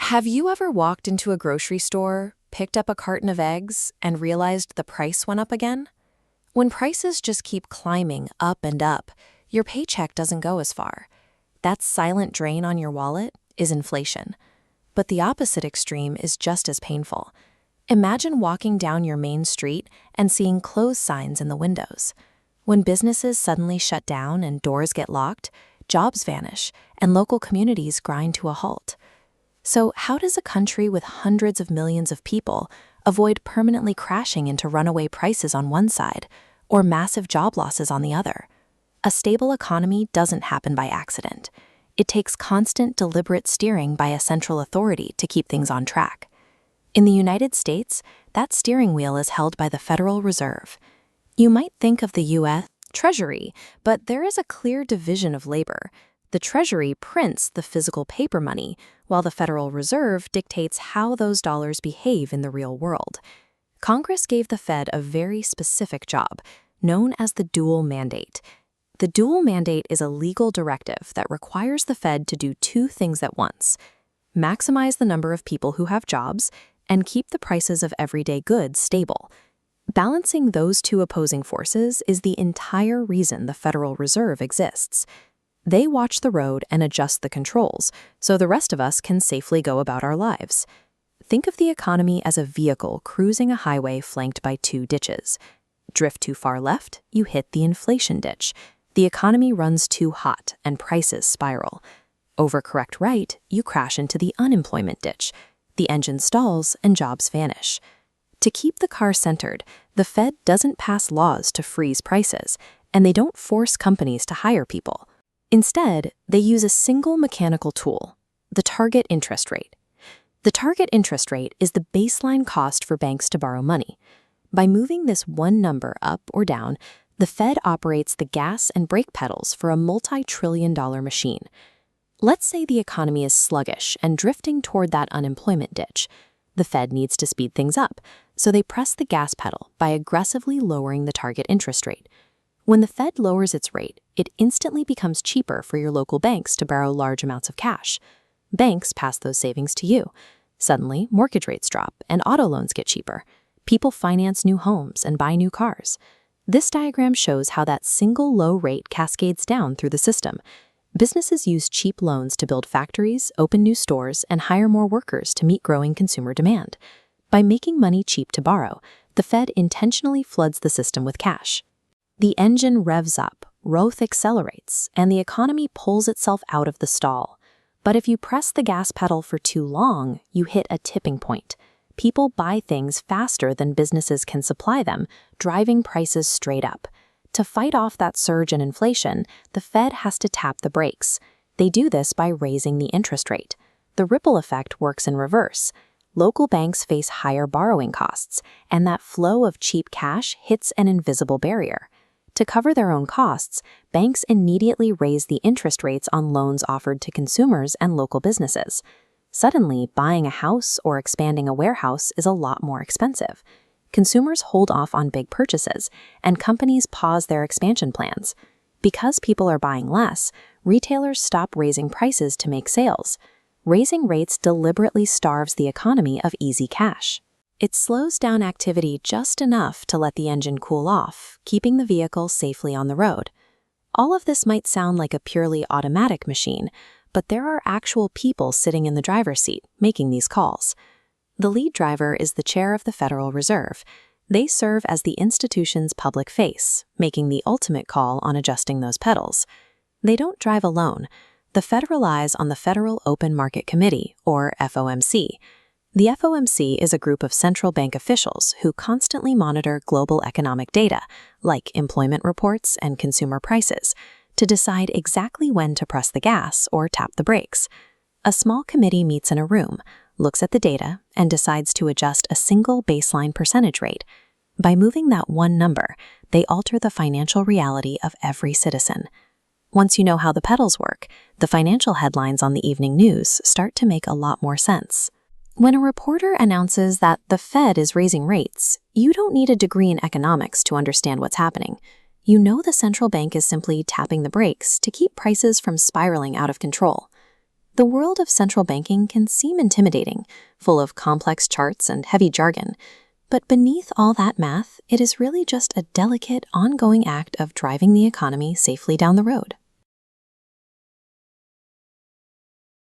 Have you ever walked into a grocery store, picked up a carton of eggs, and realized the price went up again? When prices just keep climbing up and up, your paycheck doesn't go as far. That silent drain on your wallet is inflation. But the opposite extreme is just as painful. Imagine walking down your main street and seeing close signs in the windows. When businesses suddenly shut down and doors get locked, jobs vanish, and local communities grind to a halt. So how does a country with hundreds of millions of people avoid permanently crashing into runaway prices on one side or massive job losses on the other? A stable economy doesn't happen by accident. It takes constant, deliberate steering by a central authority to keep things on track. In the United States, that steering wheel is held by the Federal Reserve. You might think of the U.S. Treasury, but there is a clear division of labor. The Treasury prints the physical paper money, while the Federal Reserve dictates how those dollars behave in the real world. Congress gave the Fed a very specific job, known as the dual mandate. The dual mandate is a legal directive that requires the Fed to do two things at once: maximize the number of people who have jobs and keep the prices of everyday goods stable. Balancing those two opposing forces is the entire reason the Federal Reserve exists. They watch the road and adjust the controls, so the rest of us can safely go about our lives. Think of the economy as a vehicle cruising a highway flanked by two ditches. Drift too far left, you hit the inflation ditch. The economy runs too hot and prices spiral. Overcorrect right, you crash into the unemployment ditch. The engine stalls and jobs vanish. To keep the car centered, the Fed doesn't pass laws to freeze prices, and they don't force companies to hire people. Instead, they use a single mechanical tool: the target interest rate. The target interest rate is the baseline cost for banks to borrow money. By moving this one number up or down, the Fed operates the gas and brake pedals for a multi-trillion-dollar machine. Let's say the economy is sluggish and drifting toward that unemployment ditch. The Fed needs to speed things up, so they press the gas pedal by aggressively lowering the target interest rate. When the Fed lowers its rate, it instantly becomes cheaper for your local banks to borrow large amounts of cash. Banks pass those savings to you. Suddenly, mortgage rates drop and auto loans get cheaper. People finance new homes and buy new cars. This diagram shows how that single low rate cascades down through the system. Businesses use cheap loans to build factories, open new stores, and hire more workers to meet growing consumer demand. By making money cheap to borrow, the Fed intentionally floods the system with cash. The engine revs up, growth accelerates, and the economy pulls itself out of the stall. But if you press the gas pedal for too long, you hit a tipping point. People buy things faster than businesses can supply them, driving prices straight up. To fight off that surge in inflation, the Fed has to tap the brakes. They do this by raising the interest rate. The ripple effect works in reverse. Local banks face higher borrowing costs, and that flow of cheap cash hits an invisible barrier. To cover their own costs, banks immediately raise the interest rates on loans offered to consumers and local businesses. Suddenly, buying a house or expanding a warehouse is a lot more expensive. Consumers hold off on big purchases, and companies pause their expansion plans. Because people are buying less, retailers stop raising prices to make sales. Raising rates deliberately starves the economy of easy cash. It slows down activity just enough to let the engine cool off, keeping the vehicle safely on the road. All of this might sound like a purely automatic machine, but there are actual people sitting in the driver's seat making these calls. The lead driver is the chair of the Federal Reserve. They serve as the institution's public face, making the ultimate call on adjusting those pedals. They don't drive alone. The Fed relies on the Federal Open Market Committee, or FOMC. The FOMC is a group of central bank officials who constantly monitor global economic data, like employment reports and consumer prices, to decide exactly when to press the gas or tap the brakes. A small committee meets in a room, looks at the data, and decides to adjust a single baseline percentage rate. By moving that one number, they alter the financial reality of every citizen. Once you know how the pedals work, the financial headlines on the evening news start to make a lot more sense. When a reporter announces that the Fed is raising rates, you don't need a degree in economics to understand what's happening. You know the central bank is simply tapping the brakes to keep prices from spiraling out of control. The world of central banking can seem intimidating, full of complex charts and heavy jargon. But beneath all that math, it is really just a delicate, ongoing act of driving the economy safely down the road.